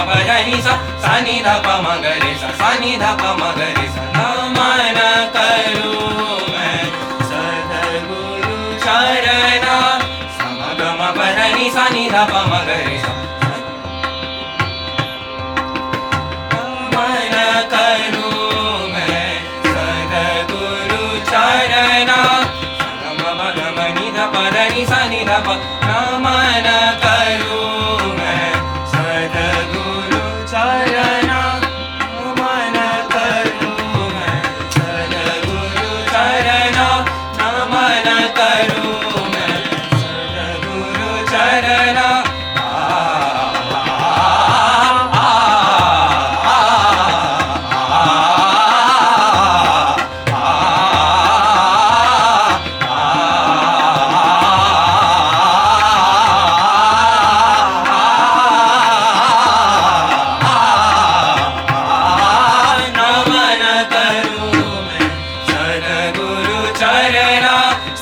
प ध नि सा सा नि ध प म ग रे सा नि ध प म ग रे सा नमन करूं मैं सद्गुरु चरणा सा म ग म प ध नि सा नि ध प म ग रे सा नमन करूं मैं सद्गुरु चरणा सा ग म ग म नि ध प ध नि सा नि ध प नमन करूं मैं सद्गुरु चरणा नमन करूं मैं सद्गुरु चरणा नमन करूं मैं सद्गुरु चरणा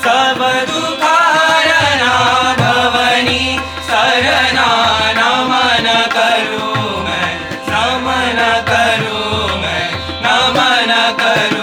सब दुखारना भवनी सरना नमन करूं मैं नमन करूं मैं नमन करूं